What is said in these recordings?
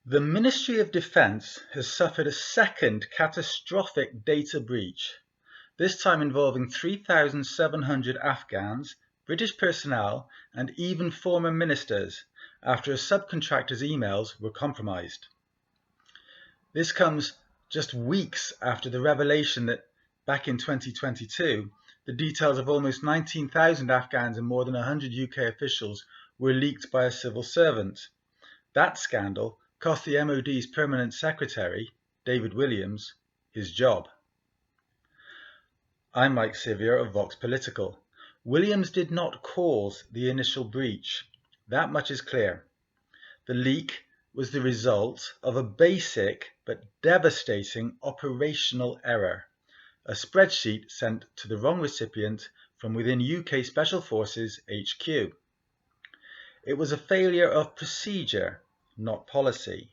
The Ministry of Defence has suffered a second catastrophic data breach, this time involving 3,700 Afghans, British personnel, and even former ministers, after a subcontractor's emails were compromised. This comes just weeks after the revelation that back in 2022, the details of almost 19,000 Afghans and more than 100 UK officials were leaked by a civil servant. That scandal cost the MoD's permanent secretary, David Williams, his job. I'm Mike Sevier of Vox Political. Williams did not cause the initial breach. That much is clear. The leak was the result of a basic but devastating operational error, a spreadsheet sent to the wrong recipient from within UK Special Forces HQ. It was a failure of procedure, not policy.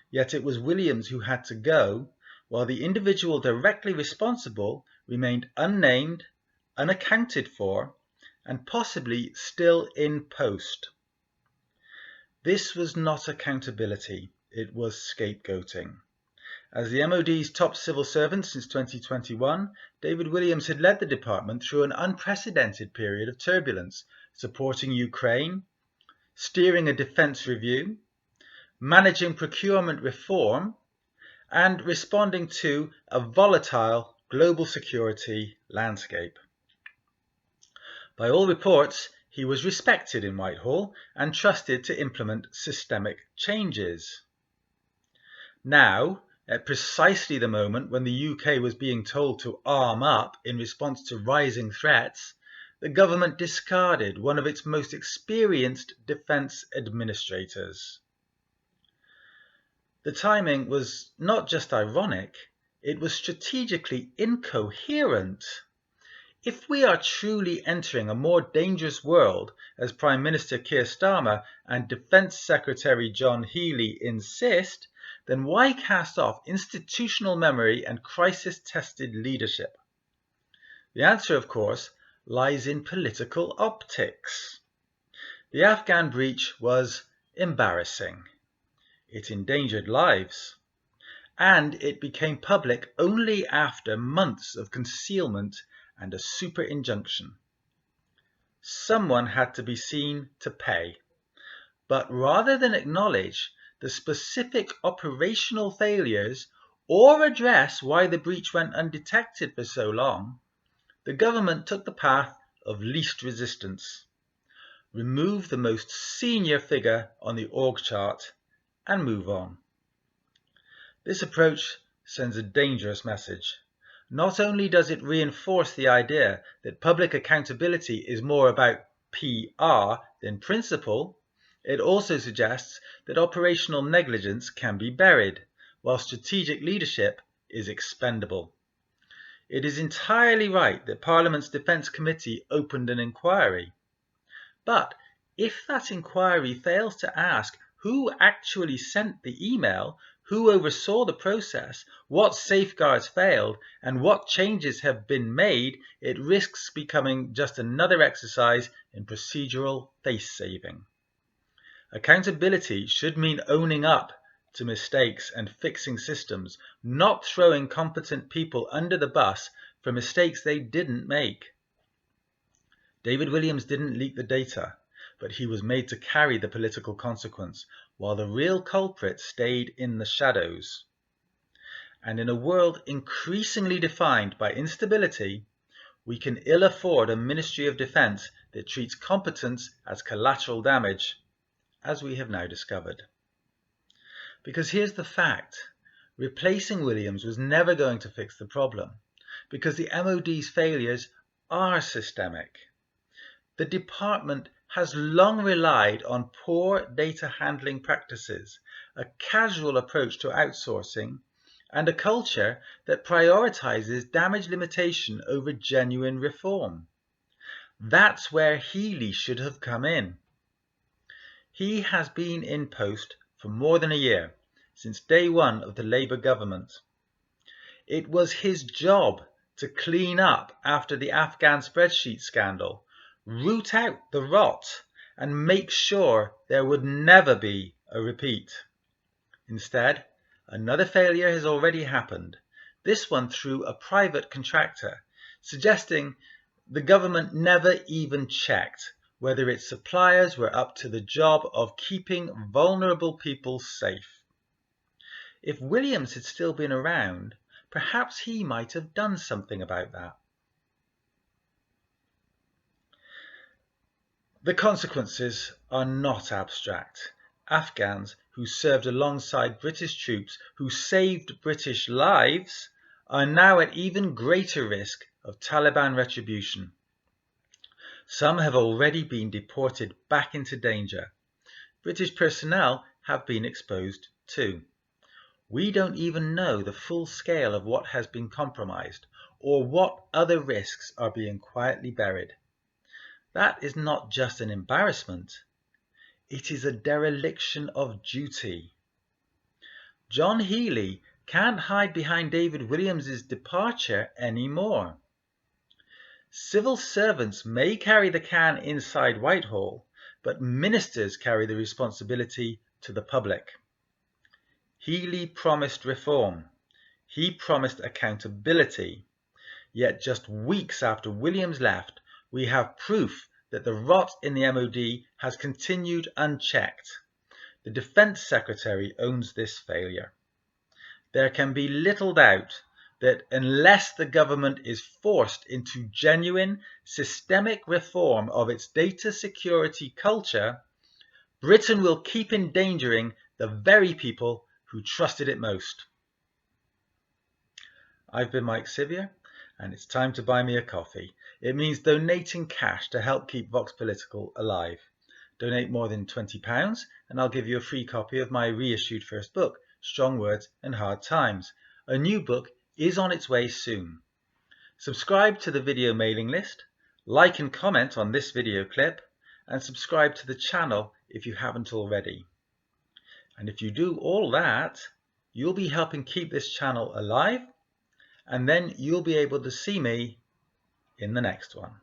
Yet it was Williams who had to go, while the individual directly responsible remained unnamed, unaccounted for, and possibly still in post. This was not accountability, it was scapegoating. As the MoD's top civil servant since 2021, David Williams had led the department through an unprecedented period of turbulence, supporting Ukraine, steering a defence review, managing procurement reform, and responding to a volatile global security landscape. By all reports, he was respected in Whitehall and trusted to implement systemic changes. Now, at precisely the moment when the UK was being told to arm up in response to rising threats, the government discarded one of its most experienced defence administrators. The timing was not just ironic, it was strategically incoherent. If we are truly entering a more dangerous world, as Prime Minister Keir Starmer and Defence Secretary John Healey insist, then why cast off institutional memory and crisis-tested leadership? The answer, of course, lies in political optics. The Afghan breach was embarrassing. It endangered lives, and it became public only after months of concealment and a super injunction. Someone had to be seen to pay, but rather than acknowledge the specific operational failures or address why the breach went undetected for so long, the government took the path of least resistance. Remove the most senior figure on the org chart and move on. This approach sends a dangerous message. Not only does it reinforce the idea that public accountability is more about PR than principle, it also suggests that operational negligence can be buried, while strategic leadership is expendable. It is entirely right that Parliament's Defence Committee opened an inquiry. But if that inquiry fails to ask who actually sent the email, who oversaw the process, what safeguards failed, and what changes have been made, it risks becoming just another exercise in procedural face-saving. Accountability should mean owning up to mistakes and fixing systems, not throwing competent people under the bus for mistakes they didn't make. David Williams didn't leak the data, but he was made to carry the political consequence, while the real culprit stayed in the shadows. And in a world increasingly defined by instability, we can ill afford a Ministry of Defence that treats competence as collateral damage, as we have now discovered. Because here's the fact, replacing Williams was never going to fix the problem, because the MoD's failures are systemic. The department has long relied on poor data handling practices, a casual approach to outsourcing, and a culture that prioritizes damage limitation over genuine reform. That's where Healey should have come in. He has been in post for more than a year, since day one of the Labour government. It was his job to clean up after the Afghan spreadsheet scandal, root out the rot, and make sure there would never be a repeat. Instead, another failure has already happened, this one through a private contractor, suggesting the government never even checked whether its suppliers were up to the job of keeping vulnerable people safe. If Williams had still been around, perhaps he might have done something about that. The consequences are not abstract. Afghans who served alongside British troops who saved British lives are now at even greater risk of Taliban retribution. Some have already been deported back into danger. British personnel have been exposed too. We don't even know the full scale of what has been compromised or what other risks are being quietly buried. That is not just an embarrassment, it is a dereliction of duty. John Healey can't hide behind David Williams's departure anymore. Civil servants may carry the can inside Whitehall, but ministers carry the responsibility to the public. Healey promised reform. He promised accountability. Yet just weeks after Williams left, we have proof that the rot in the MoD has continued unchecked. The Defence Secretary owns this failure. There can be little doubt that unless the government is forced into genuine, systemic reform of its data security culture, Britain will keep endangering the very people who trusted it most. I've been Mike Sivier, and it's time to buy me a coffee. It means donating cash to help keep Vox Political alive. Donate more than £20 and I'll give you a free copy of my reissued first book, Strong Words and Hard Times. A new book is on its way soon. Subscribe to the video mailing list, like and comment on this video clip, and subscribe to the channel if you haven't already. And if you do all that, you'll be helping keep this channel alive, and then you'll be able to see me in the next one.